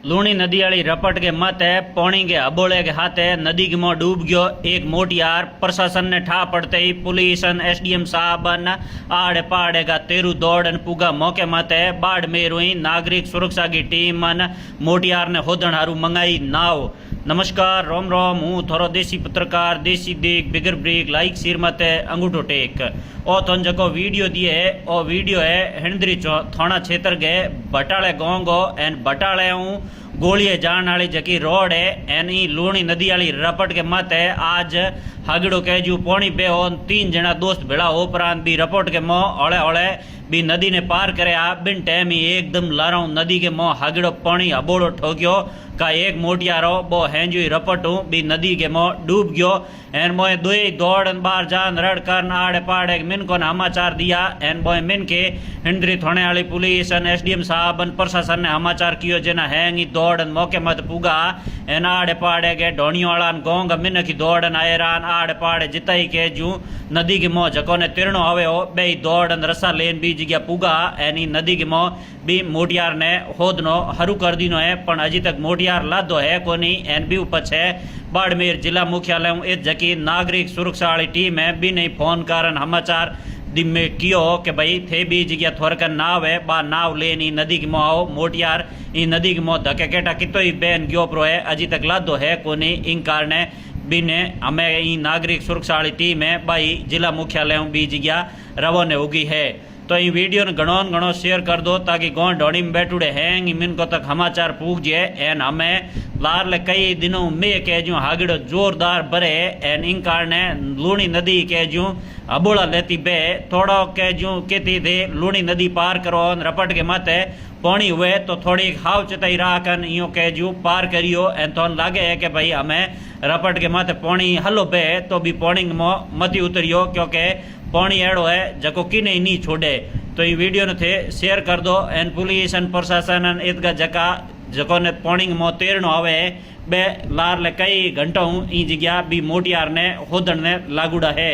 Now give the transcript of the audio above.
लूणी नदी वाली रपट के मत है पौनी के अबोले के हाथे नदी के मुंह डूब गयो एक मोटियार। प्रशासन ने ठा पड़ते ही पुलिस एसडीएम साहब आड़े पाड़े का तेरू दौड़ पुगा मौके मत है बाड़मेर हुई नागरिक सुरक्षा की टीम मोटियार ने होदन हारू मंगाई नाव। नमस्कार रोम रोम हूँ थोरो देसी पत्रकार देसी देख बिगर ब्रेक लाइक सिर मत अंगूठो टेक ओ तुम जको वीडियो दिए है ओ वीडियो है हिंदरी थाना क्षेत्र के बटाले गाँव गो एन बटाले हूँ गोलिये जान वाली जकी रोड है एन ई लूणी नदी वाली रपट के मत है आज हागड़ो कह जू पौनी पे हो 3 जना दोस्त भेड़ा हो प्रांत भी रपोट के मोह ओले ओले भी नदी ने पार करे आ बिन टाइम ही एकदम लाराऊ नदी के मोह हागड़ो पौनी अबोड़ो ठोक्यो का एक मोटियारो बो हैंजू रपटू भी नदी के मोह डूब गयो एन मोए दुई दौड़ बार जान रड़ कर आड़े पाड़े मिन को समाचार दिया एन बोए मिन के हिंदरी थाने वाली पुलिस एसडीएम साहब प्रशासन ने समाचार कियो जेना हैंगी दौड़ मौके मत पुगा एन आड़े पाड़े के ढोणी वाला गोंग मिन की दौड़ आयरान आड़े पाड़े जिताई के जू नदी के मोह जको ने तिरणो हवे हो बे दौड़ रसा लेन भी जगह पुगा एनी नदी के मोह भी मोटियार ने होदनो हरू कर दीनो है पण अजी तक मोटियार लादो है कोनी एन भी उपच है बाड़मेर जिला मुख्यालय इस जकी नागरिक सुरक्षा वाली टीम है भी नहीं फोन कारण समाचार दिन में कियो कि भाई थे भी जगह थोरक नाव है बा नाव लेन ई नदी की मोह आओ मोटियार ई नदी की मोह धके केटा कितो ही बैन गयो प्रो है अजी तक लादो है कोनी इन कारण बिने हमें ई नागरिक सुरक्षा वाली टीम है भाई जिला मुख्यालय भी जगह रवाने होगी है तो ये वीडियो ने घणो शेयर कर दो ताकि गाँव ढोणी में बैठुड़े हैं मिन को तक समाचार पूछ जाए एन हमें लार ले कई दिनों में कह जू हागड़ो जोरदार भरे एन इन कारण लूणी नदी कह जू अबोला लेती बे थोड़ा कह जू कहती थे लूणी नदी पार करो रपट के मत है पौनी हुए तो थोड़ी हाव चताई राखन यो कह जू पार करियो एन तो लागे है कि भाई हमें रपट के मत पौनी हलो बे तो भी पौनी मती उतरियो क्योंकि पौनी एड़ो है जको कि नहीं छोड़े तो ये वीडियो ने थे शेयर कर दो एन पुलिस एन प्रशासन ईदगा जका जको ने पौनी मो तेरनो हवे बे लार ले कई घंटों ई जगह भी मोटियार ने होदन ने लागूड़ा है।